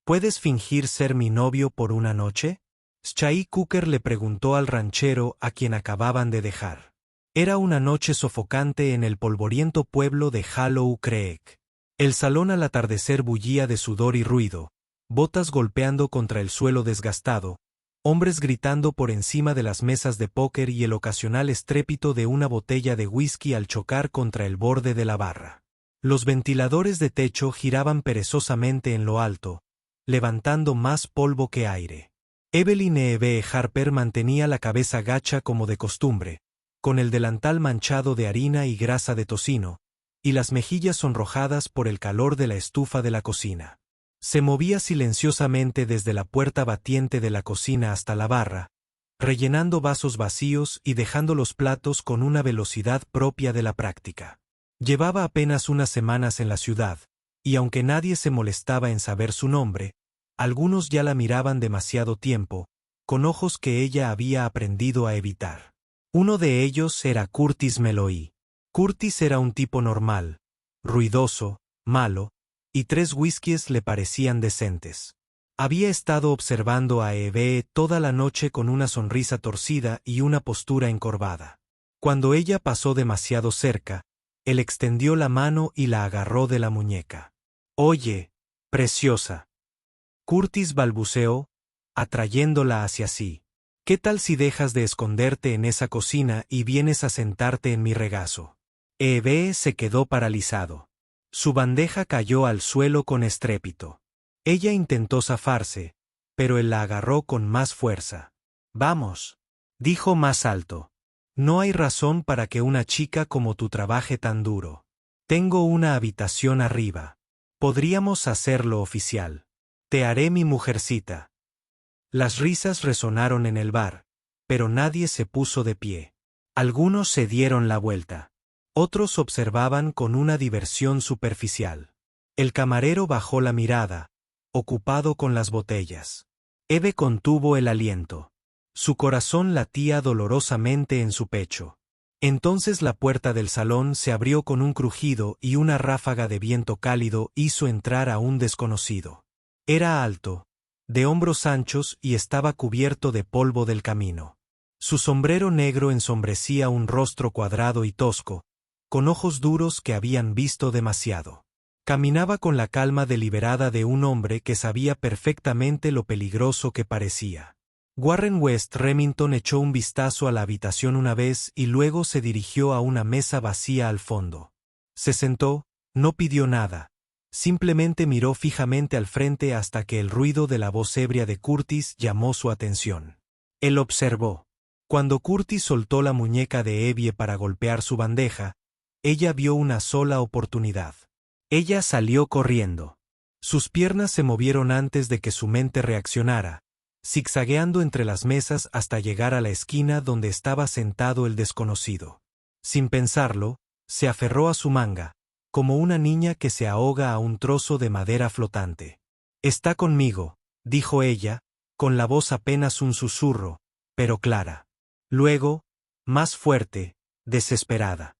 ¿Puedes fingir ser mi novio por una noche? Schai Cooker le preguntó al ranchero a quien acababan de dejar. Era una noche sofocante en el polvoriento pueblo de Hollow Creek. El salón al atardecer bullía de sudor y ruido, botas golpeando contra el suelo desgastado, hombres gritando por encima de las mesas de póker y el ocasional estrépito de una botella de whisky al chocar contra el borde de la barra. Los ventiladores de techo giraban perezosamente en lo alto, levantando más polvo que aire. Evelyn E.B. Harper mantenía la cabeza gacha como de costumbre, con el delantal manchado de harina y grasa de tocino, y las mejillas sonrojadas por el calor de la estufa de la cocina. Se movía silenciosamente desde la puerta batiente de la cocina hasta la barra, rellenando vasos vacíos y dejando los platos con una velocidad propia de la práctica. Llevaba apenas unas semanas en la ciudad, y aunque nadie se molestaba en saber su nombre, algunos ya la miraban demasiado tiempo, con ojos que ella había aprendido a evitar. Uno de ellos era Curtis Meloy. Curtis era un tipo normal, ruidoso, malo, y 3 whiskies le parecían decentes. Había estado observando a E.B. toda la noche con una sonrisa torcida y una postura encorvada. Cuando ella pasó demasiado cerca, él extendió la mano y la agarró de la muñeca. «Oye, preciosa». Curtis balbuceó, atrayéndola hacia sí. «¿Qué tal si dejas de esconderte en esa cocina y vienes a sentarte en mi regazo?» E.B. se quedó paralizado. Su bandeja cayó al suelo con estrépito. Ella intentó zafarse, pero él la agarró con más fuerza. «Vamos», dijo más alto. «No hay razón para que una chica como tú trabaje tan duro. Tengo una habitación arriba. Podríamos hacerlo oficial. Te haré mi mujercita». Las risas resonaron en el bar, pero nadie se puso de pie. Algunos se dieron la vuelta. Otros observaban con una diversión superficial. El camarero bajó la mirada, ocupado con las botellas. Eve contuvo el aliento. Su corazón latía dolorosamente en su pecho. Entonces la puerta del salón se abrió con un crujido y una ráfaga de viento cálido hizo entrar a un desconocido. Era alto, de hombros anchos y estaba cubierto de polvo del camino. Su sombrero negro ensombrecía un rostro cuadrado y tosco, con ojos duros que habían visto demasiado. Caminaba con la calma deliberada de un hombre que sabía perfectamente lo peligroso que parecía. Warren West Remington echó un vistazo a la habitación una vez y luego se dirigió a una mesa vacía al fondo. Se sentó, no pidió nada, simplemente miró fijamente al frente hasta que el ruido de la voz ebria de Curtis llamó su atención. Él observó. Cuando Curtis soltó la muñeca de Evie para golpear su bandeja, ella vio una sola oportunidad. Ella salió corriendo. Sus piernas se movieron antes de que su mente reaccionara, zigzagueando entre las mesas hasta llegar a la esquina donde estaba sentado el desconocido. Sin pensarlo, se aferró a su manga, como una niña que se ahoga a un trozo de madera flotante. «Está conmigo», dijo ella, con la voz apenas un susurro, pero clara. Luego, más fuerte, desesperada.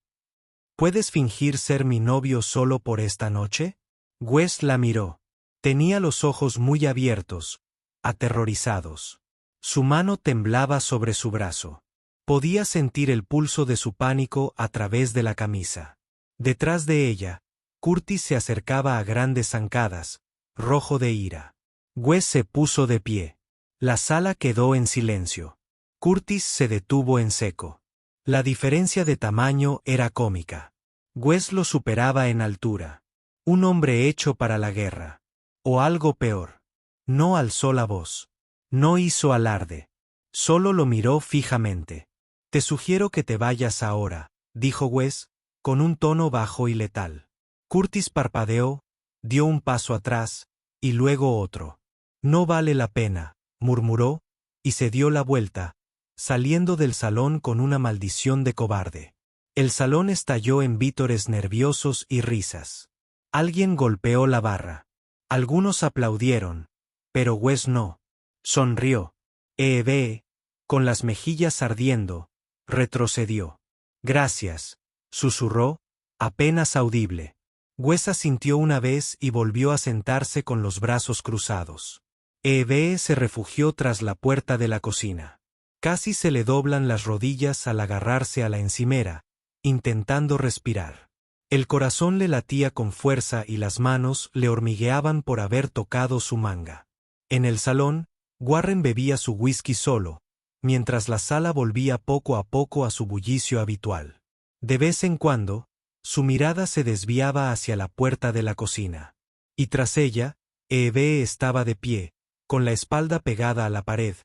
«¿Puedes fingir ser mi novio solo por esta noche?» Wes la miró. Tenía los ojos muy abiertos, aterrorizados. Su mano temblaba sobre su brazo. Podía sentir el pulso de su pánico a través de la camisa. Detrás de ella, Curtis se acercaba a grandes zancadas, rojo de ira. Wes se puso de pie. La sala quedó en silencio. Curtis se detuvo en seco. La diferencia de tamaño era cómica. Wes lo superaba en altura. Un hombre hecho para la guerra. O algo peor. No alzó la voz. No hizo alarde. Solo lo miró fijamente. «Te sugiero que te vayas ahora», dijo Wes, con un tono bajo y letal. Curtis parpadeó, dio un paso atrás, y luego otro. «No vale la pena», murmuró, y se dio la vuelta, saliendo del salón con una maldición de cobarde. El salón estalló en vítores nerviosos y risas. Alguien golpeó la barra. Algunos aplaudieron, pero Wes no. Sonrió. E.B., con las mejillas ardiendo, retrocedió. «Gracias», susurró, apenas audible. Huesa sintió una vez y volvió a sentarse con los brazos cruzados. Eve se refugió tras la puerta de la cocina. Casi se le doblan las rodillas al agarrarse a la encimera, intentando respirar. El corazón le latía con fuerza y las manos le hormigueaban por haber tocado su manga. En el salón, Warren bebía su whisky solo, mientras la sala volvía poco a poco a su bullicio habitual. De vez en cuando, su mirada se desviaba hacia la puerta de la cocina. Y tras ella, Eve estaba de pie, con la espalda pegada a la pared,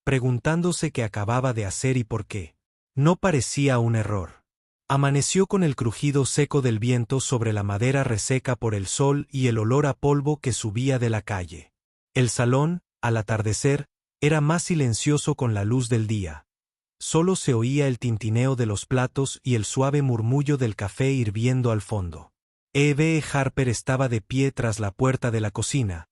preguntándose qué acababa de hacer y por qué. No parecía un error. Amaneció con el crujido seco del viento sobre la madera reseca por el sol y el olor a polvo que subía de la calle. El salón, al atardecer, era más silencioso con la luz del día. Solo se oía el tintineo de los platos y el suave murmullo del café hirviendo al fondo. Eve Harper estaba de pie tras la puerta de la cocina,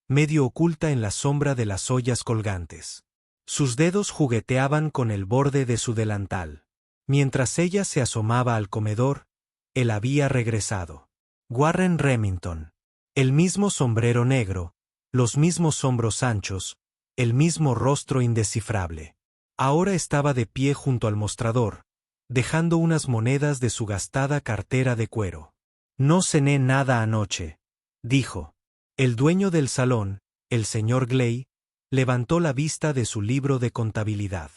medio oculta en la sombra de las ollas colgantes. Sus dedos jugueteaban con el borde de su delantal. Mientras ella se asomaba al comedor, él había regresado. Warren Remington. El mismo sombrero negro, los mismos hombros anchos, el mismo rostro indescifrable. Ahora estaba de pie junto al mostrador, dejando unas monedas de su gastada cartera de cuero. No cené nada anoche, dijo. El dueño del salón, el señor Gley, levantó la vista de su libro de contabilidad.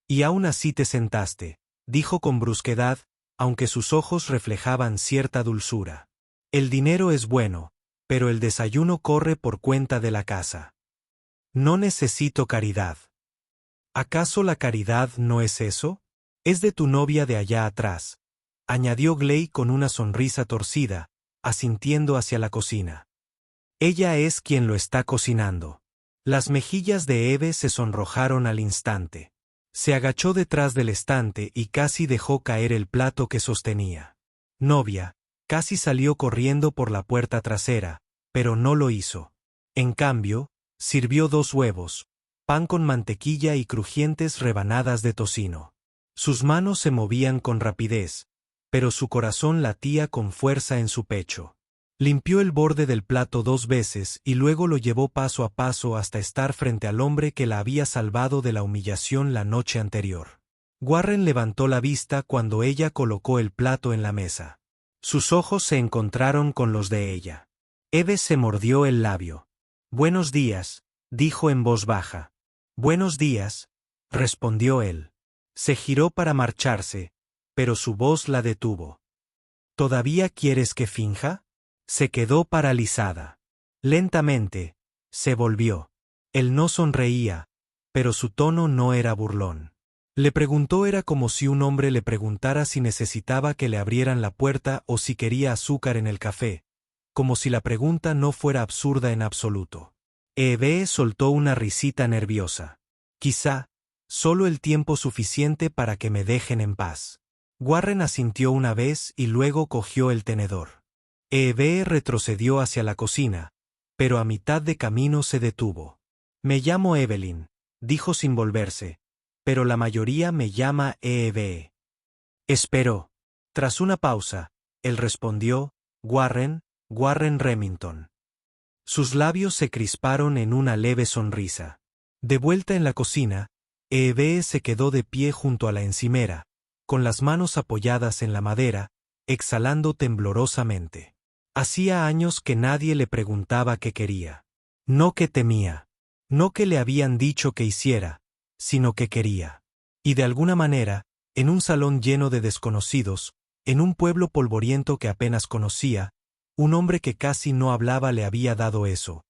Y aún así te sentaste, dijo con brusquedad, aunque sus ojos reflejaban cierta dulzura. El dinero es bueno, pero el desayuno corre por cuenta de la casa. No necesito caridad. ¿Acaso la caridad no es eso? Es de tu novia de allá atrás, añadió Gley con una sonrisa torcida, asintiendo hacia la cocina. Ella es quien lo está cocinando. Las mejillas de Eve se sonrojaron al instante. Se agachó detrás del estante y casi dejó caer el plato que sostenía. Novia, casi salió corriendo por la puerta trasera, pero no lo hizo. En cambio, sirvió 2 huevos, pan con mantequilla y crujientes rebanadas de tocino. Sus manos se movían con rapidez, pero su corazón latía con fuerza en su pecho. Limpió el borde del plato 2 veces y luego lo llevó paso a paso hasta estar frente al hombre que la había salvado de la humillación la noche anterior. Warren levantó la vista cuando ella colocó el plato en la mesa. Sus ojos se encontraron con los de ella. Eve se mordió el labio. «Buenos días», dijo en voz baja. «Buenos días», respondió él. Se giró para marcharse, pero su voz la detuvo. «¿Todavía quieres que finja?» Se quedó paralizada. Lentamente, se volvió. Él no sonreía, pero su tono no era burlón. Le preguntó era como si un hombre le preguntara si necesitaba que le abrieran la puerta o si quería azúcar en el café, como si la pregunta no fuera absurda en absoluto. Eve soltó una risita nerviosa. Quizá, solo el tiempo suficiente para que me dejen en paz. Warren asintió una vez y luego cogió el tenedor. Eve retrocedió hacia la cocina, pero a mitad de camino se detuvo. «Me llamo Evelyn», dijo sin volverse, «pero la mayoría me llama Eve». Esperó. Tras una pausa, él respondió, «Warren Remington». Sus labios se crisparon en una leve sonrisa. De vuelta en la cocina, Eve se quedó de pie junto a la encimera, con las manos apoyadas en la madera, exhalando temblorosamente. Hacía años que nadie le preguntaba qué quería. No que temía. No que le habían dicho que hiciera, sino que quería. Y de alguna manera, en un salón lleno de desconocidos, en un pueblo polvoriento que apenas conocía, un hombre que casi no hablaba le había dado eso.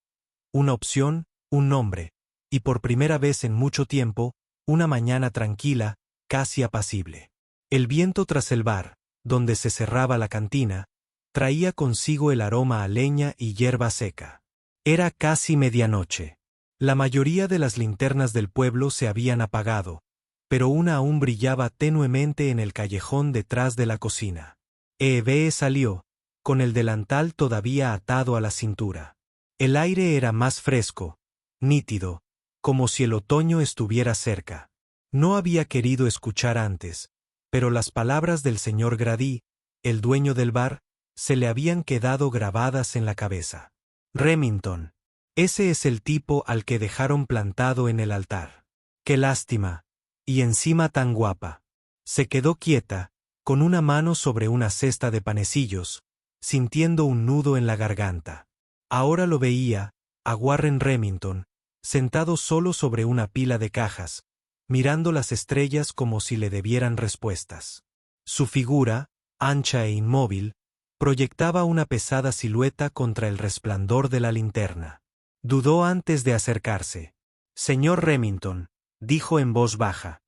Una opción, un nombre, y por primera vez en mucho tiempo, una mañana tranquila, casi apacible. El viento tras el bar, donde se cerraba la cantina, traía consigo el aroma a leña y hierba seca. Era casi medianoche. La mayoría de las linternas del pueblo se habían apagado, pero una aún brillaba tenuemente en el callejón detrás de la cocina. Eve salió, con el delantal todavía atado a la cintura. El aire era más fresco, nítido, como si el otoño estuviera cerca. No había querido escuchar antes, pero las palabras del señor Grady, el dueño del bar, se le habían quedado grabadas en la cabeza. Remington. Ese es el tipo al que dejaron plantado en el altar. Qué lástima. Y encima tan guapa. Se quedó quieta, con una mano sobre una cesta de panecillos, sintiendo un nudo en la garganta. Ahora lo veía, a Warren Remington, sentado solo sobre una pila de cajas, mirando las estrellas como si le debieran respuestas. Su figura, ancha e inmóvil, proyectaba una pesada silueta contra el resplandor de la linterna. Dudó antes de acercarse. «Señor Remington», dijo en voz baja.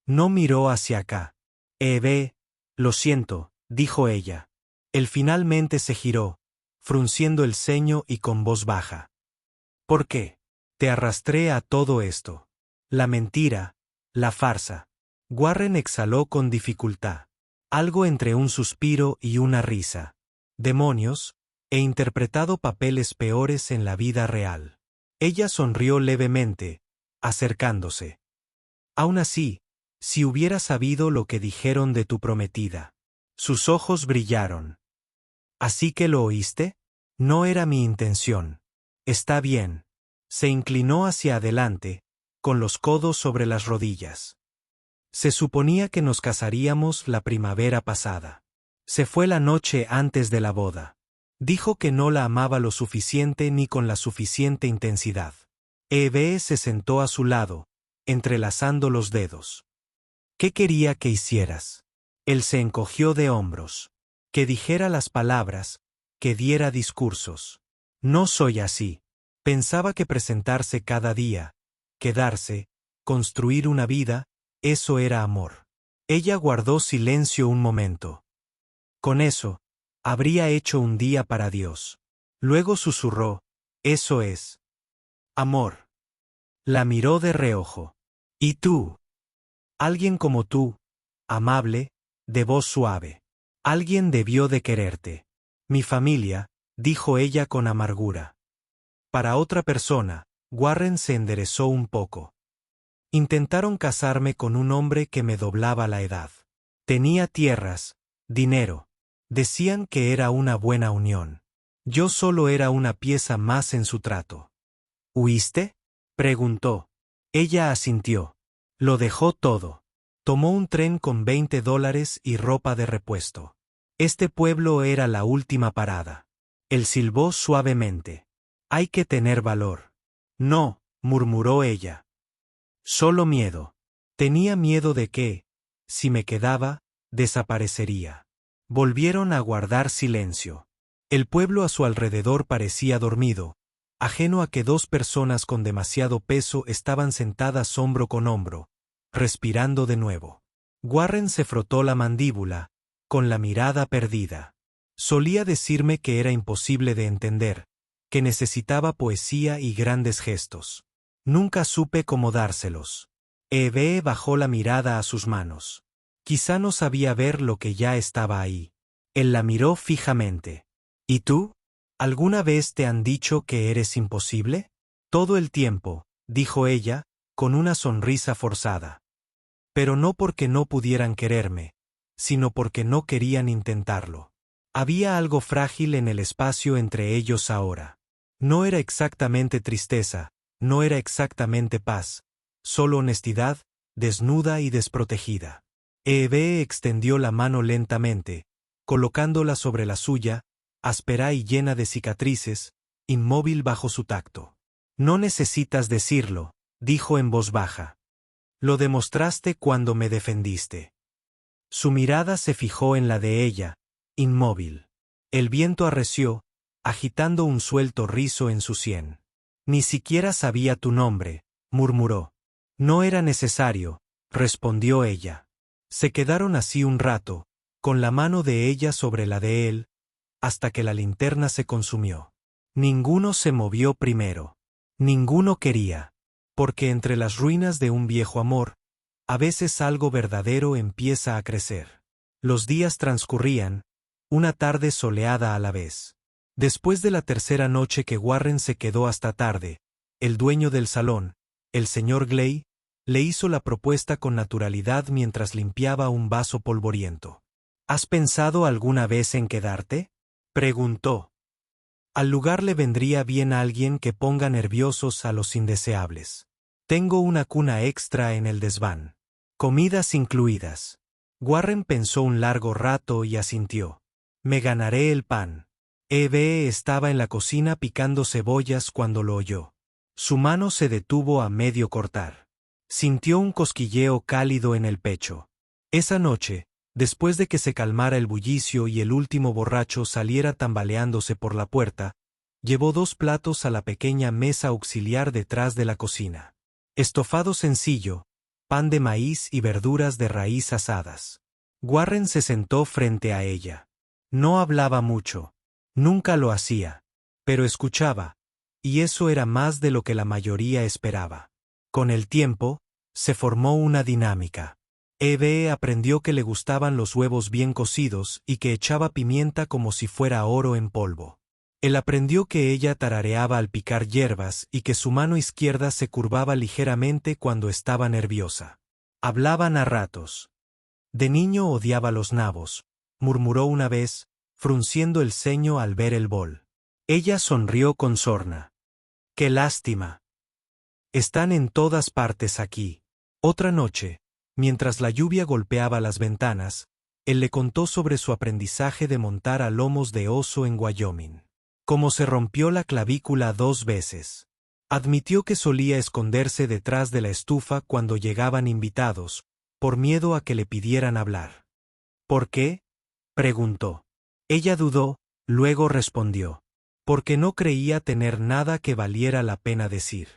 No miró hacia acá. Lo siento», dijo ella. Él finalmente se giró, frunciendo el ceño y con voz baja. «¿Por qué? Te arrastré a todo esto. La mentira, la farsa». Warren exhaló con dificultad. Algo entre un suspiro y una risa. Demonios, he interpretado papeles peores en la vida real. Ella sonrió levemente, acercándose. Aún así, si hubiera sabido lo que dijeron de tu prometida. Sus ojos brillaron. ¿Así que lo oíste? No era mi intención. Está bien. Se inclinó hacia adelante, con los codos sobre las rodillas. Se suponía que nos casaríamos la primavera pasada. Se fue la noche antes de la boda. Dijo que no la amaba lo suficiente ni con la suficiente intensidad. Eve se sentó a su lado, entrelazando los dedos. ¿Qué quería que hicieras? Él se encogió de hombros. Que dijera las palabras, que diera discursos. No soy así. Pensaba que presentarse cada día, quedarse, construir una vida, eso era amor. Ella guardó silencio un momento. Con eso, habría hecho un día para Dios. Luego susurró, eso es amor. La miró de reojo. ¿Y tú? Alguien como tú, amable, de voz suave. Alguien debió de quererte. Mi familia, dijo ella con amargura. Para otra persona, Warren se enderezó un poco. Intentaron casarme con un hombre que me doblaba la edad. Tenía tierras, dinero. Decían que era una buena unión. Yo solo era una pieza más en su trato. ¿Huiste? Preguntó. Ella asintió. Lo dejó todo. Tomó un tren con $20 y ropa de repuesto. Este pueblo era la última parada. Él silbó suavemente. Hay que tener valor. No, murmuró ella. Solo miedo. Tenía miedo de que, si me quedaba, desaparecería. Volvieron a guardar silencio. El pueblo a su alrededor parecía dormido, ajeno a que dos personas con demasiado peso estaban sentadas hombro con hombro, respirando de nuevo. Warren se frotó la mandíbula, con la mirada perdida. Solía decirme que era imposible de entender, que necesitaba poesía y grandes gestos. Nunca supe cómo dárselos. Eve bajó la mirada a sus manos. Quizá no sabía ver lo que ya estaba ahí. Él la miró fijamente. ¿Y tú? ¿Alguna vez te han dicho que eres imposible? Todo el tiempo, dijo ella, con una sonrisa forzada. Pero no porque no pudieran quererme, sino porque no querían intentarlo. Había algo frágil en el espacio entre ellos ahora. No era exactamente tristeza, no era exactamente paz, solo honestidad, desnuda y desprotegida. Eve extendió la mano lentamente, colocándola sobre la suya, áspera y llena de cicatrices, inmóvil bajo su tacto. No necesitas decirlo, dijo en voz baja. Lo demostraste cuando me defendiste. Su mirada se fijó en la de ella, inmóvil. El viento arreció, agitando un suelto rizo en su sien. Ni siquiera sabía tu nombre, murmuró. No era necesario, respondió ella. Se quedaron así un rato, con la mano de ella sobre la de él, hasta que la linterna se consumió. Ninguno se movió primero. Ninguno quería. Porque entre las ruinas de un viejo amor, a veces algo verdadero empieza a crecer. Los días transcurrían, una tarde soleada a la vez. Después de la tercera noche que Warren se quedó hasta tarde, el dueño del salón, el señor Gley, le hizo la propuesta con naturalidad mientras limpiaba un vaso polvoriento. ¿Has pensado alguna vez en quedarte? Preguntó. Al lugar le vendría bien alguien que ponga nerviosos a los indeseables. Tengo una cuna extra en el desván. Comidas incluidas. Warren pensó un largo rato y asintió. Me ganaré el pan. Eve estaba en la cocina picando cebollas cuando lo oyó. Su mano se detuvo a medio cortar. Sintió un cosquilleo cálido en el pecho. Esa noche, después de que se calmara el bullicio y el último borracho saliera tambaleándose por la puerta, llevó 2 platos a la pequeña mesa auxiliar detrás de la cocina. Estofado sencillo, pan de maíz y verduras de raíz asadas. Warren se sentó frente a ella. No hablaba mucho. Nunca lo hacía. Pero escuchaba, y eso era más de lo que la mayoría esperaba. Con el tiempo, se formó una dinámica. Eve aprendió que le gustaban los huevos bien cocidos y que echaba pimienta como si fuera oro en polvo. Él aprendió que ella tarareaba al picar hierbas y que su mano izquierda se curvaba ligeramente cuando estaba nerviosa. Hablaban a ratos. De niño odiaba los nabos, murmuró una vez, frunciendo el ceño al ver el bol. Ella sonrió con sorna. ¡Qué lástima! Están en todas partes aquí. Otra noche, mientras la lluvia golpeaba las ventanas, él le contó sobre su aprendizaje de montar a lomos de oso en Wyoming. Cómo se rompió la clavícula 2 veces. Admitió que solía esconderse detrás de la estufa cuando llegaban invitados, por miedo a que le pidieran hablar. ¿Por qué?, preguntó. Ella dudó, luego respondió. Porque no creía tener nada que valiera la pena decir.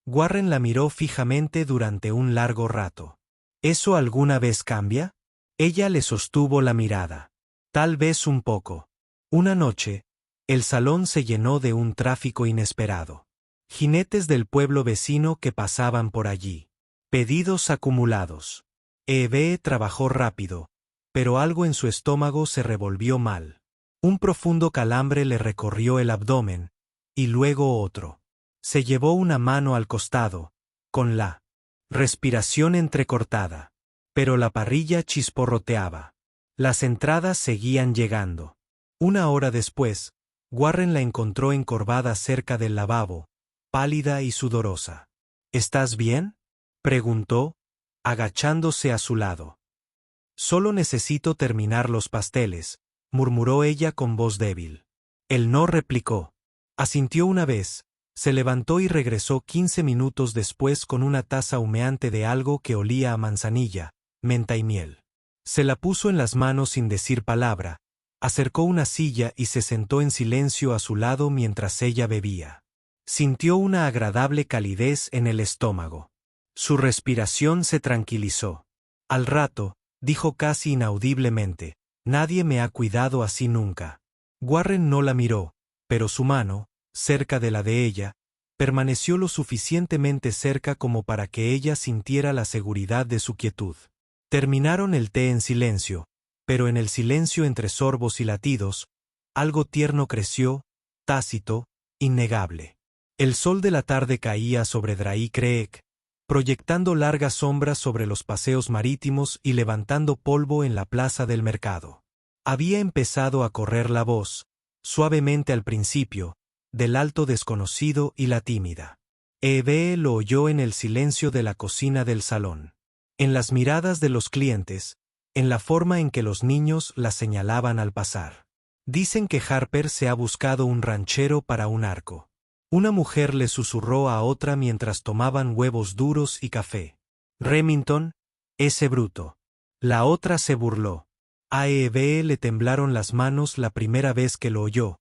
Warren la miró fijamente durante un largo rato. ¿Eso alguna vez cambia? Ella le sostuvo la mirada. Tal vez un poco. Una noche, el salón se llenó de un tráfico inesperado. Jinetes del pueblo vecino que pasaban por allí. Pedidos acumulados. Eve trabajó rápido, pero algo en su estómago se revolvió mal. Un profundo calambre le recorrió el abdomen, y luego otro. Se llevó una mano al costado, con la respiración entrecortada. Pero la parrilla chisporroteaba. Las entradas seguían llegando. 1 hora después, Warren la encontró encorvada cerca del lavabo, pálida y sudorosa. ¿Estás bien?, preguntó, agachándose a su lado. Solo necesito terminar los pasteles, murmuró ella con voz débil. Él no replicó. Asintió una vez, se levantó y regresó 15 minutos después con una taza humeante de algo que olía a manzanilla, menta y miel. Se la puso en las manos sin decir palabra, acercó una silla y se sentó en silencio a su lado mientras ella bebía. Sintió una agradable calidez en el estómago. Su respiración se tranquilizó. Al rato, dijo casi inaudiblemente, nadie me ha cuidado así nunca. Warren no la miró, pero su mano, cerca de la de ella, permaneció lo suficientemente cerca como para que ella sintiera la seguridad de su quietud. Terminaron el té en silencio, pero en el silencio entre sorbos y latidos, algo tierno creció, tácito, innegable. El sol de la tarde caía sobre Dry Creek, proyectando largas sombras sobre los paseos marítimos y levantando polvo en la plaza del mercado. Había empezado a correr la voz, suavemente al principio, del alto desconocido y la tímida. Eve lo oyó en el silencio de la cocina del salón. En las miradas de los clientes, en la forma en que los niños la señalaban al pasar. Dicen que Harper se ha buscado un ranchero para un arco. Una mujer le susurró a otra mientras tomaban huevos duros y café. Remington, ese bruto. La otra se burló. A Eve le temblaron las manos la primera vez que lo oyó,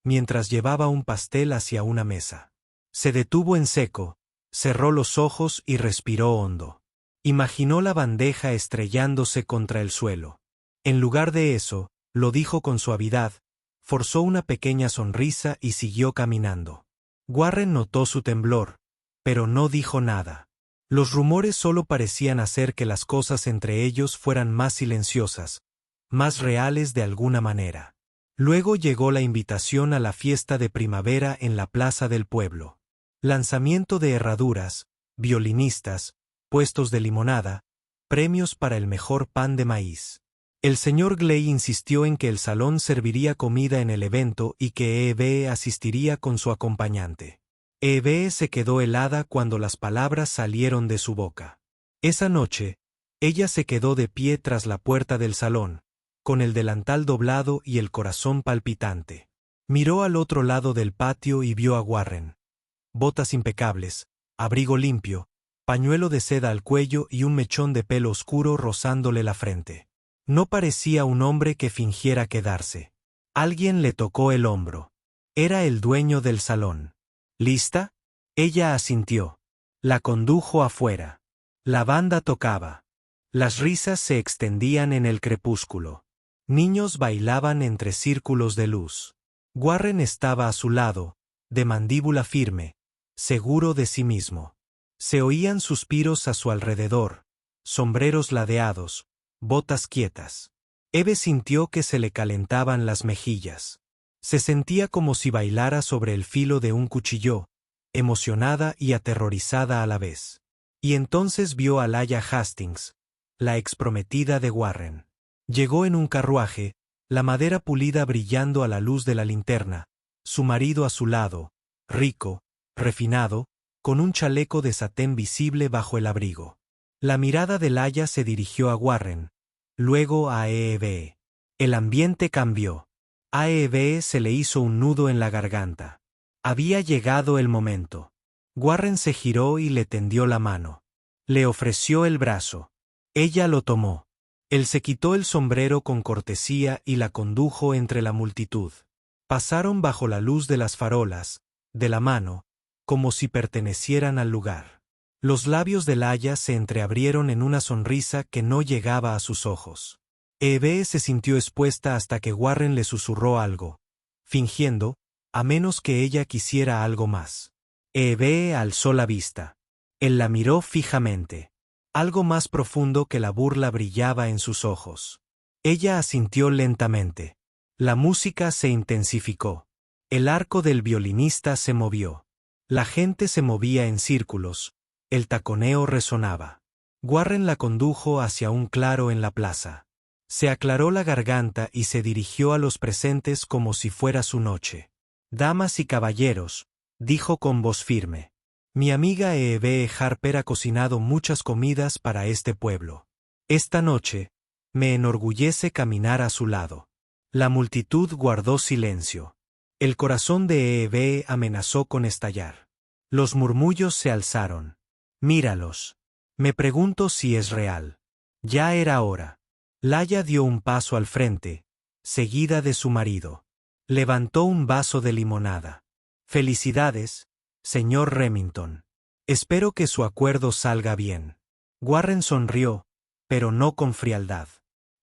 mientras llevaba un pastel hacia una mesa. Se detuvo en seco, cerró los ojos y respiró hondo. Imaginó la bandeja estrellándose contra el suelo. En lugar de eso, lo dijo con suavidad, forzó una pequeña sonrisa y siguió caminando. Warren notó su temblor, pero no dijo nada. Los rumores solo parecían hacer que las cosas entre ellos fueran más silenciosas, más reales de alguna manera. Luego llegó la invitación a la fiesta de primavera en la plaza del pueblo. Lanzamiento de herraduras, violinistas, puestos de limonada, premios para el mejor pan de maíz. El señor Gley insistió en que el salón serviría comida en el evento y que Eve asistiría con su acompañante. Eve se quedó helada cuando las palabras salieron de su boca. Esa noche, ella se quedó de pie tras la puerta del salón, con el delantal doblado y el corazón palpitante. Miró al otro lado del patio y vio a Warren. Botas impecables, abrigo limpio, pañuelo de seda al cuello y un mechón de pelo oscuro rozándole la frente. No parecía un hombre que fingiera quedarse. Alguien le tocó el hombro. Era el dueño del salón. ¿Lista? Ella asintió. La condujo afuera. La banda tocaba. Las risas se extendían en el crepúsculo. Niños bailaban entre círculos de luz. Warren estaba a su lado, de mandíbula firme, seguro de sí mismo. Se oían suspiros a su alrededor, sombreros ladeados, botas quietas. Eve sintió que se le calentaban las mejillas. Se sentía como si bailara sobre el filo de un cuchillo, emocionada y aterrorizada a la vez. Y entonces vio a Laia Hastings, la exprometida de Warren. Llegó en un carruaje, la madera pulida brillando a la luz de la linterna, su marido a su lado, rico, refinado, con un chaleco de satén visible bajo el abrigo. La mirada de Laia se dirigió a Warren, luego a Eve. El ambiente cambió. A Eve se le hizo un nudo en la garganta. Había llegado el momento. Warren se giró y le tendió la mano. Le ofreció el brazo. Ella lo tomó. Él se quitó el sombrero con cortesía y la condujo entre la multitud. Pasaron bajo la luz de las farolas, de la mano, como si pertenecieran al lugar. Los labios de Laia se entreabrieron en una sonrisa que no llegaba a sus ojos. Eve se sintió expuesta hasta que Warren le susurró algo, fingiendo, a menos que ella quisiera algo más. Eve alzó la vista. Él la miró fijamente. Algo más profundo que la burla brillaba en sus ojos. Ella asintió lentamente. La música se intensificó. El arco del violinista se movió. La gente se movía en círculos. El taconeo resonaba. Warren la condujo hacia un claro en la plaza. Se aclaró la garganta y se dirigió a los presentes como si fuera su noche. «Damas y caballeros», dijo con voz firme. «Mi amiga Eve Harper ha cocinado muchas comidas para este pueblo. Esta noche, me enorgullece caminar a su lado». La multitud guardó silencio. El corazón de Eve amenazó con estallar. Los murmullos se alzaron. «Míralos. Me pregunto si es real». Ya era hora. Laia dio un paso al frente, seguida de su marido. Levantó un vaso de limonada. «Felicidades, señor Remington. Espero que su acuerdo salga bien». Warren sonrió, pero no con frialdad.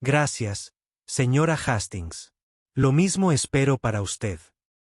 «Gracias, señora Hastings. Lo mismo espero para usted».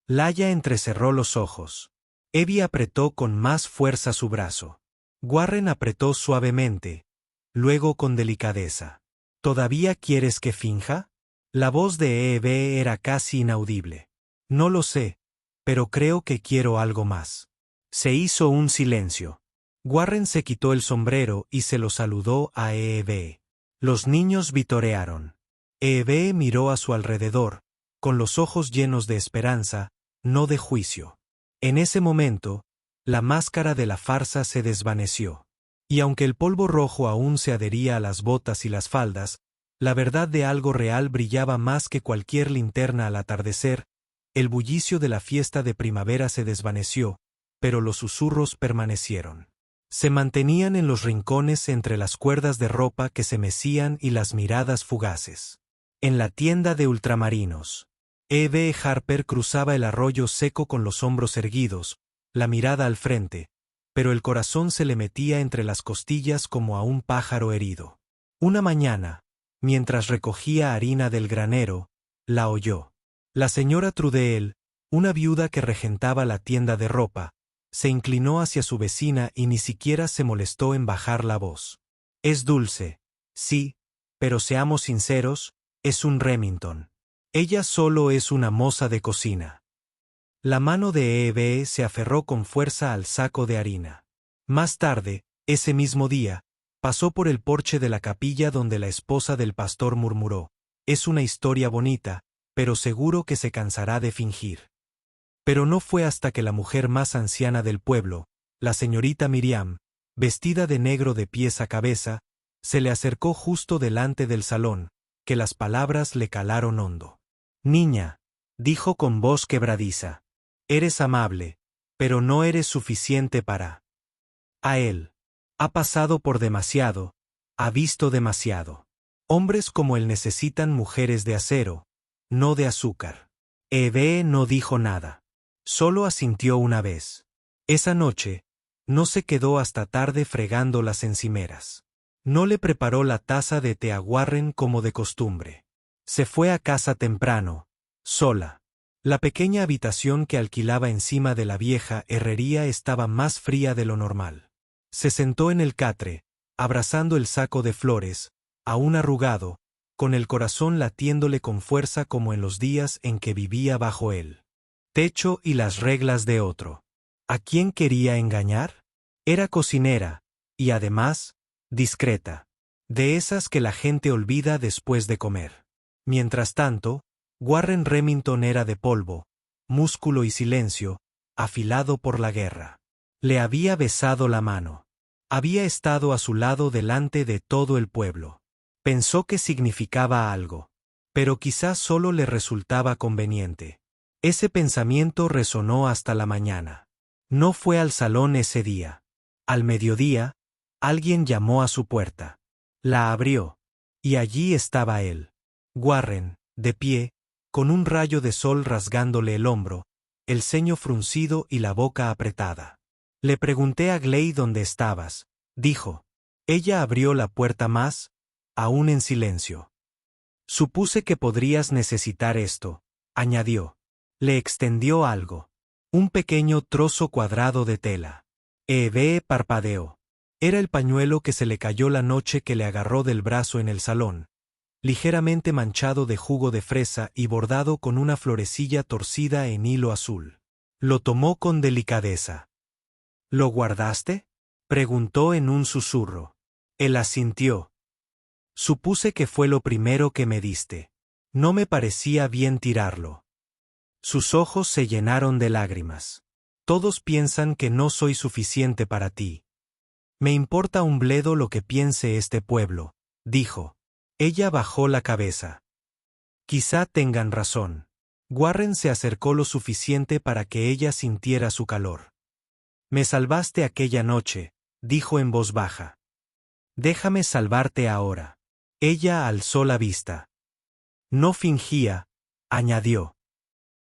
Laia entrecerró los ojos. Evie apretó con más fuerza su brazo. Warren apretó suavemente, luego con delicadeza. «¿Todavía quieres que finja?» La voz de Eve era casi inaudible. «No lo sé, pero creo que quiero algo más». Se hizo un silencio. Warren se quitó el sombrero y se lo saludó a Eve. Los niños vitorearon. Eve miró a su alrededor, con los ojos llenos de esperanza, no de juicio. En ese momento, la máscara de la farsa se desvaneció. Y aunque el polvo rojo aún se adhería a las botas y las faldas, la verdad de algo real brillaba más que cualquier linterna al atardecer. El bullicio de la fiesta de primavera se desvaneció, pero los susurros permanecieron. Se mantenían en los rincones entre las cuerdas de ropa que se mecían y las miradas fugaces. En la tienda de ultramarinos, Eve Harper cruzaba el arroyo seco con los hombros erguidos, la mirada al frente, pero el corazón se le metía entre las costillas como a un pájaro herido. Una mañana, mientras recogía harina del granero, la oyó. La señora Trudel, una viuda que regentaba la tienda de ropa, se inclinó hacia su vecina y ni siquiera se molestó en bajar la voz. «Es dulce, sí, pero seamos sinceros, es un Remington. Ella solo es una moza de cocina». La mano de Eve se aferró con fuerza al saco de harina. Más tarde, ese mismo día, pasó por el porche de la capilla donde la esposa del pastor murmuró: Es una historia bonita, pero seguro que se cansará de fingir. Pero no fue hasta que la mujer más anciana del pueblo, la señorita Miriam, vestida de negro de pies a cabeza, se le acercó justo delante del salón, que las palabras le calaron hondo. «Niña», dijo con voz quebradiza, «eres amable, pero no eres suficiente para a él. Ha pasado por demasiado, ha visto demasiado. Hombres como él necesitan mujeres de acero, no de azúcar». Eve no dijo nada. Solo asintió una vez. Esa noche, no se quedó hasta tarde fregando las encimeras. No le preparó la taza de té a Warren como de costumbre. Se fue a casa temprano, sola. La pequeña habitación que alquilaba encima de la vieja herrería estaba más fría de lo normal. Se sentó en el catre, abrazando el saco de flores, aún arrugado, con el corazón latiéndole con fuerza como en los días en que vivía bajo el techo y las reglas de otro. ¿A quién quería engañar? Era cocinera, y además, discreta. De esas que la gente olvida después de comer. Mientras tanto, Warren Remington era de polvo, músculo y silencio, afilado por la guerra. Le había besado la mano. Había estado a su lado delante de todo el pueblo. Pensó que significaba algo. Pero quizás solo le resultaba conveniente. Ese pensamiento resonó hasta la mañana. No fue al salón ese día. Al mediodía, alguien llamó a su puerta. La abrió. Y allí estaba él. Warren, de pie, con un rayo de sol rasgándole el hombro, el ceño fruncido y la boca apretada. Le pregunté a Gley dónde estabas, dijo. Ella abrió la puerta más, aún en silencio. Supuse que podrías necesitar esto, añadió. Le extendió algo. Un pequeño trozo cuadrado de tela. Eve parpadeó. Era el pañuelo que se le cayó la noche que le agarró del brazo en el salón, ligeramente manchado de jugo de fresa y bordado con una florecilla torcida en hilo azul. Lo tomó con delicadeza. ¿Lo guardaste?, preguntó en un susurro. Él asintió. Supuse que fue lo primero que me diste. No me parecía bien tirarlo. Sus ojos se llenaron de lágrimas. Todos piensan que no soy suficiente para ti. Me importa un bledo lo que piense este pueblo, dijo. Ella bajó la cabeza. Quizá tengan razón. Warren se acercó lo suficiente para que ella sintiera su calor. Me salvaste aquella noche, dijo en voz baja. Déjame salvarte ahora. Ella alzó la vista. No fingía, añadió.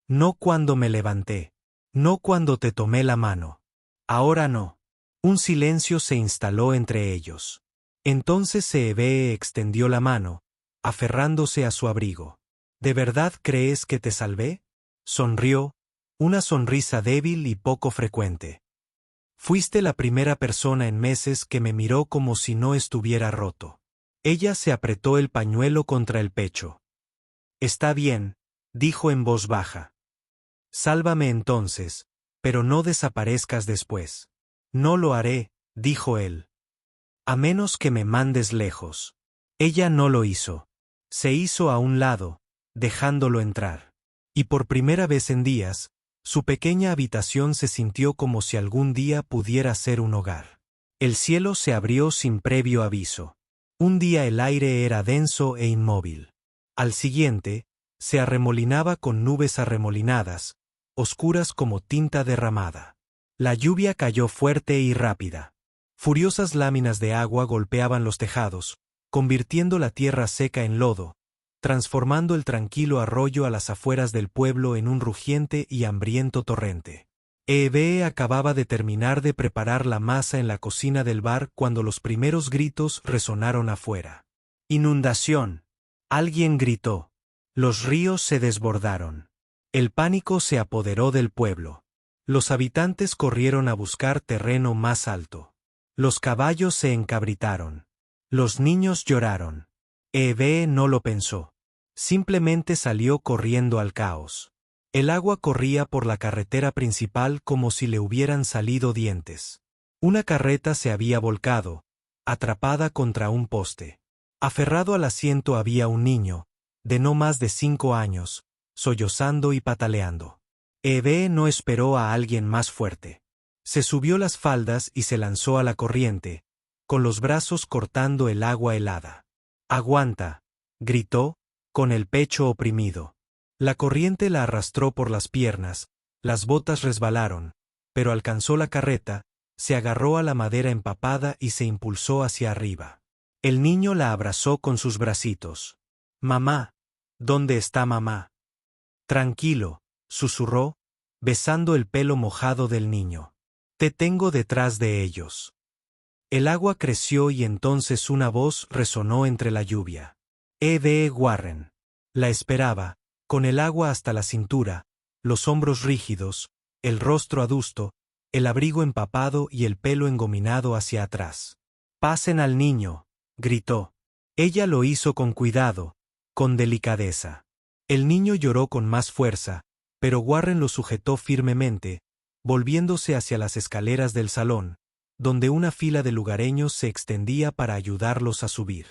No cuando me levanté. No cuando te tomé la mano. Ahora no. Un silencio se instaló entre ellos. Entonces Eve extendió la mano, aferrándose a su abrigo. ¿De verdad crees que te salvé? Sonrió, una sonrisa débil y poco frecuente. Fuiste la primera persona en meses que me miró como si no estuviera roto. Ella se apretó el pañuelo contra el pecho. Está bien, dijo en voz baja. Sálvame entonces, pero no desaparezcas después. No lo haré, dijo él. A menos que me mandes lejos. Ella no lo hizo. Se hizo a un lado, dejándolo entrar. Y por primera vez en días, su pequeña habitación se sintió como si algún día pudiera ser un hogar. El cielo se abrió sin previo aviso. Un día el aire era denso e inmóvil. Al siguiente, se arremolinaba con nubes arremolinadas, oscuras como tinta derramada. La lluvia cayó fuerte y rápida. Furiosas láminas de agua golpeaban los tejados, convirtiendo la tierra seca en lodo, transformando el tranquilo arroyo a las afueras del pueblo en un rugiente y hambriento torrente. Eve acababa de terminar de preparar la masa en la cocina del bar cuando los primeros gritos resonaron afuera. ¡Inundación! Alguien gritó. Los ríos se desbordaron. El pánico se apoderó del pueblo. Los habitantes corrieron a buscar terreno más alto. Los caballos se encabritaron. Los niños lloraron. Eve no lo pensó. Simplemente salió corriendo al caos. El agua corría por la carretera principal como si le hubieran salido dientes. Una carreta se había volcado, atrapada contra un poste. Aferrado al asiento había un niño, de no más de 5 años, sollozando y pataleando. Eve no esperó a alguien más fuerte. Se subió las faldas y se lanzó a la corriente, con los brazos cortando el agua helada. «¡Aguanta!», gritó, con el pecho oprimido. La corriente la arrastró por las piernas, las botas resbalaron, pero alcanzó la carreta, se agarró a la madera empapada y se impulsó hacia arriba. El niño la abrazó con sus bracitos. «Mamá, ¿dónde está mamá?». «Tranquilo», susurró, besando el pelo mojado del niño. «Te tengo detrás de ellos». El agua creció y entonces una voz resonó entre la lluvia. E.B. Warren. La esperaba, con el agua hasta la cintura, los hombros rígidos, el rostro adusto, el abrigo empapado y el pelo engominado hacia atrás. «Pasen al niño», gritó. Ella lo hizo con cuidado, con delicadeza. El niño lloró con más fuerza, pero Warren lo sujetó firmemente, volviéndose hacia las escaleras del salón, donde una fila de lugareños se extendía para ayudarlos a subir.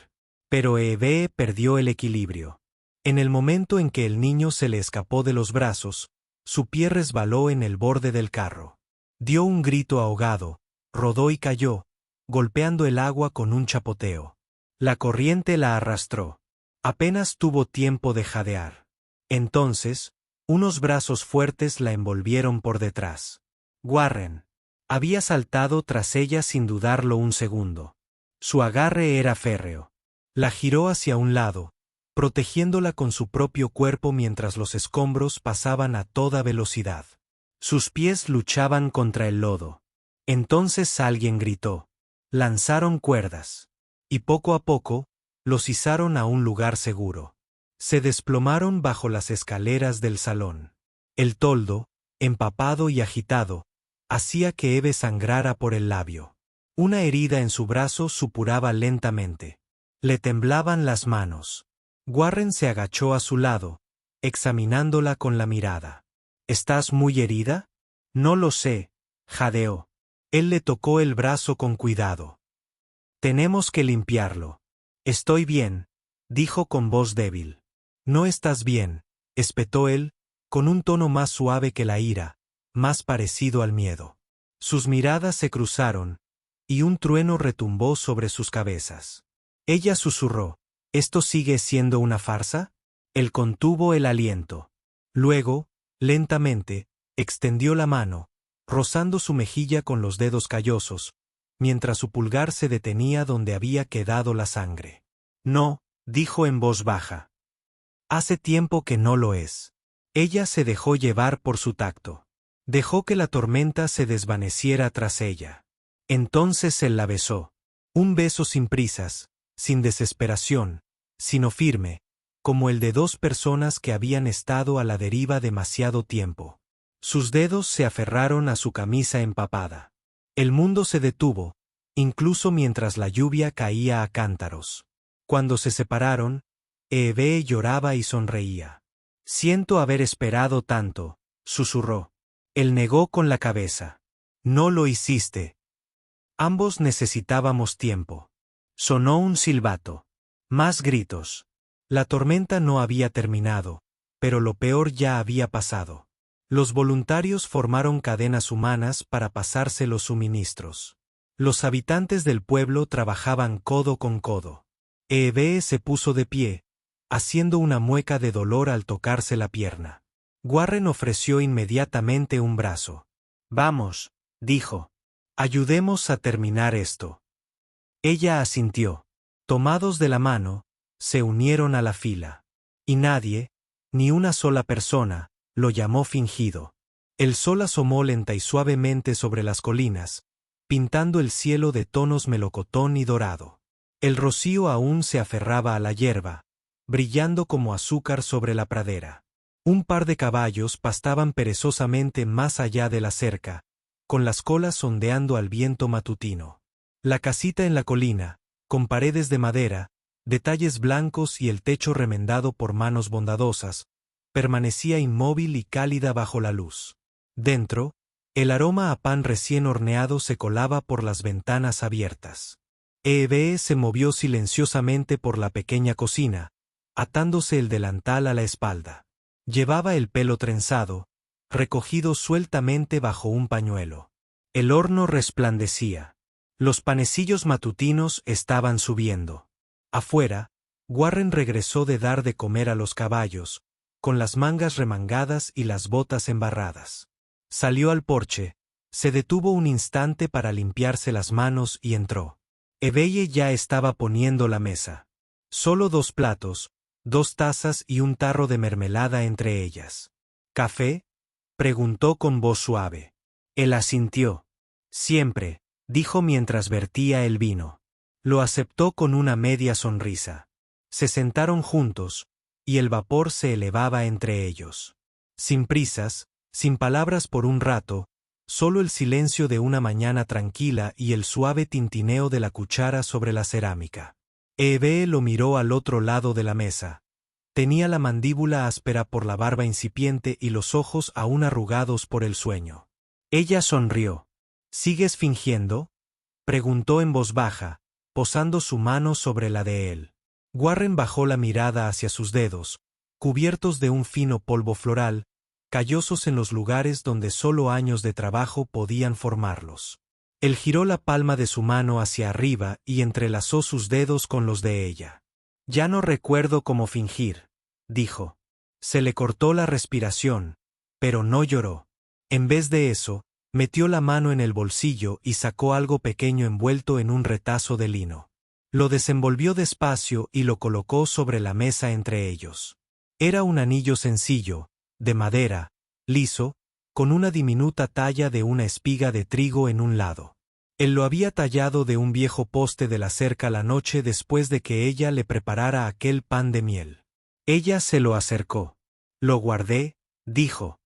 Pero Eve perdió el equilibrio. En el momento en que el niño se le escapó de los brazos, su pie resbaló en el borde del carro. Dio un grito ahogado, rodó y cayó, golpeando el agua con un chapoteo. La corriente la arrastró. Apenas tuvo tiempo de jadear. Entonces, unos brazos fuertes la envolvieron por detrás. Warren había saltado tras ella sin dudarlo un segundo. Su agarre era férreo. La giró hacia un lado, protegiéndola con su propio cuerpo mientras los escombros pasaban a toda velocidad. Sus pies luchaban contra el lodo. Entonces alguien gritó. Lanzaron cuerdas. Y poco a poco, los izaron a un lugar seguro. Se desplomaron bajo las escaleras del salón. El toldo, empapado y agitado, hacía que Eve sangrara por el labio. Una herida en su brazo supuraba lentamente. Le temblaban las manos. Warren se agachó a su lado, examinándola con la mirada. «¿Estás muy herida?». «No lo sé», jadeó. Él le tocó el brazo con cuidado. «Tenemos que limpiarlo». «Estoy bien», dijo con voz débil. «No estás bien», espetó él, con un tono más suave que la ira, más parecido al miedo. Sus miradas se cruzaron, y un trueno retumbó sobre sus cabezas. Ella susurró. «¿Esto sigue siendo una farsa?». Él contuvo el aliento. Luego, lentamente, extendió la mano, rozando su mejilla con los dedos callosos, mientras su pulgar se detenía donde había quedado la sangre. «No», dijo en voz baja. «Hace tiempo que no lo es». Ella se dejó llevar por su tacto. Dejó que la tormenta se desvaneciera tras ella. Entonces él la besó. Un beso sin prisas, sin desesperación, sino firme, como el de dos personas que habían estado a la deriva demasiado tiempo. Sus dedos se aferraron a su camisa empapada. El mundo se detuvo, incluso mientras la lluvia caía a cántaros. Cuando se separaron, Eve lloraba y sonreía. «Siento haber esperado tanto», susurró. Él negó con la cabeza. «No lo hiciste». Ambos necesitábamos tiempo. Sonó un silbato. Más gritos. La tormenta no había terminado, pero lo peor ya había pasado. Los voluntarios formaron cadenas humanas para pasarse los suministros. Los habitantes del pueblo trabajaban codo con codo. Eve se puso de pie, haciendo una mueca de dolor al tocarse la pierna. Warren ofreció inmediatamente un brazo. «Vamos», dijo. «Ayudemos a terminar esto». Ella asintió. Tomados de la mano, se unieron a la fila. Y nadie, ni una sola persona, lo llamó fingido. El sol asomó lenta y suavemente sobre las colinas, pintando el cielo de tonos melocotón y dorado. El rocío aún se aferraba a la hierba, brillando como azúcar sobre la pradera. Un par de caballos pastaban perezosamente más allá de la cerca, con las colas ondeando al viento matutino. La casita en la colina, con paredes de madera, detalles blancos y el techo remendado por manos bondadosas, permanecía inmóvil y cálida bajo la luz. Dentro, el aroma a pan recién horneado se colaba por las ventanas abiertas. Eve se movió silenciosamente por la pequeña cocina, atándose el delantal a la espalda. Llevaba el pelo trenzado, recogido sueltamente bajo un pañuelo. El horno resplandecía. Los panecillos matutinos estaban subiendo. Afuera, Warren regresó de dar de comer a los caballos, con las mangas remangadas y las botas embarradas. Salió al porche, se detuvo un instante para limpiarse las manos y entró. Ebeye ya estaba poniendo la mesa. Solo 2 platos, 2 tazas y un tarro de mermelada entre ellas. ¿Café?, preguntó con voz suave. Él asintió. Siempre, dijo mientras vertía el vino. Lo aceptó con una media sonrisa. Se sentaron juntos, y el vapor se elevaba entre ellos. Sin prisas, sin palabras por un rato, solo el silencio de una mañana tranquila y el suave tintineo de la cuchara sobre la cerámica. Eve lo miró al otro lado de la mesa. Tenía la mandíbula áspera por la barba incipiente y los ojos aún arrugados por el sueño. Ella sonrió. ¿Sigues fingiendo?, preguntó en voz baja, posando su mano sobre la de él. Warren bajó la mirada hacia sus dedos, cubiertos de un fino polvo floral, callosos en los lugares donde solo años de trabajo podían formarlos. Él giró la palma de su mano hacia arriba y entrelazó sus dedos con los de ella. Ya no recuerdo cómo fingir, dijo. Se le cortó la respiración, pero no lloró. En vez de eso, metió la mano en el bolsillo y sacó algo pequeño envuelto en un retazo de lino. Lo desenvolvió despacio y lo colocó sobre la mesa entre ellos. Era un anillo sencillo, de madera, liso, con una diminuta talla de una espiga de trigo en un lado. Él lo había tallado de un viejo poste de la cerca la noche después de que ella le preparara aquel pan de miel. Ella se lo acercó. Lo guardé, dijo.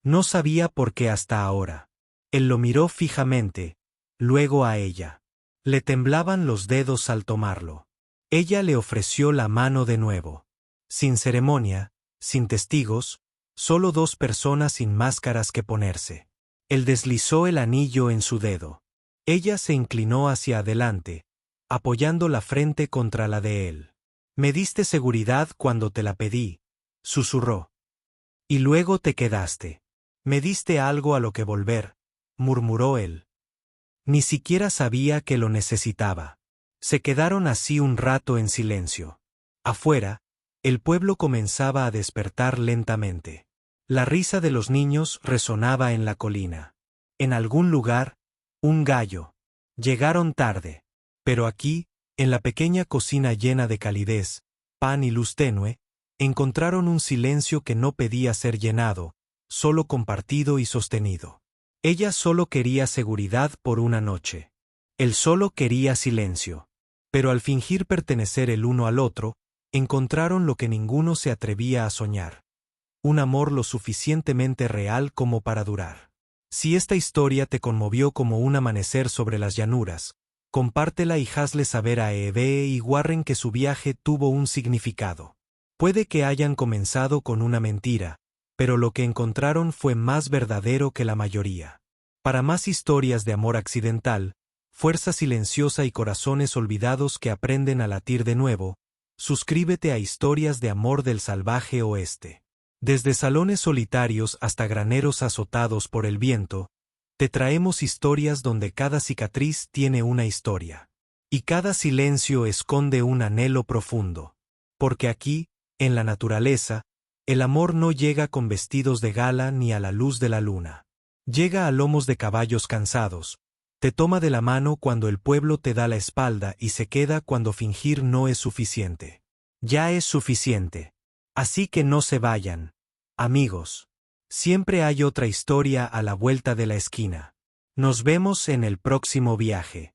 No sabía por qué hasta ahora. Él lo miró fijamente, luego a ella. Le temblaban los dedos al tomarlo. Ella le ofreció la mano de nuevo. Sin ceremonia, sin testigos, solo 2 personas sin máscaras que ponerse. Él deslizó el anillo en su dedo. Ella se inclinó hacia adelante, apoyando la frente contra la de él. Me diste seguridad cuando te la pedí, susurró. Y luego te quedaste. Me diste algo a lo que volver, murmuró él. Ni siquiera sabía que lo necesitaba. Se quedaron así un rato en silencio. Afuera, el pueblo comenzaba a despertar lentamente. La risa de los niños resonaba en la colina. En algún lugar, un gallo. Llegaron tarde. Pero aquí, en la pequeña cocina llena de calidez, pan y luz tenue, encontraron un silencio que no pedía ser llenado, solo compartido y sostenido. Ella solo quería seguridad por una noche. Él solo quería silencio. Pero al fingir pertenecer el uno al otro, encontraron lo que ninguno se atrevía a soñar. Un amor lo suficientemente real como para durar. Si esta historia te conmovió como un amanecer sobre las llanuras, compártela y hazle saber a Eve y Warren que su viaje tuvo un significado. Puede que hayan comenzado con una mentira, pero lo que encontraron fue más verdadero que la mayoría. Para más historias de amor accidental, fuerza silenciosa y corazones olvidados que aprenden a latir de nuevo, suscríbete a Historias de Amor del Salvaje Oeste. Desde salones solitarios hasta graneros azotados por el viento, te traemos historias donde cada cicatriz tiene una historia. Y cada silencio esconde un anhelo profundo. Porque aquí, en la naturaleza, el amor no llega con vestidos de gala ni a la luz de la luna. Llega a lomos de caballos cansados, te toma de la mano cuando el pueblo te da la espalda y se queda cuando fingir no es suficiente. Ya es suficiente. Así que no se vayan, amigos. Siempre hay otra historia a la vuelta de la esquina. Nos vemos en el próximo viaje.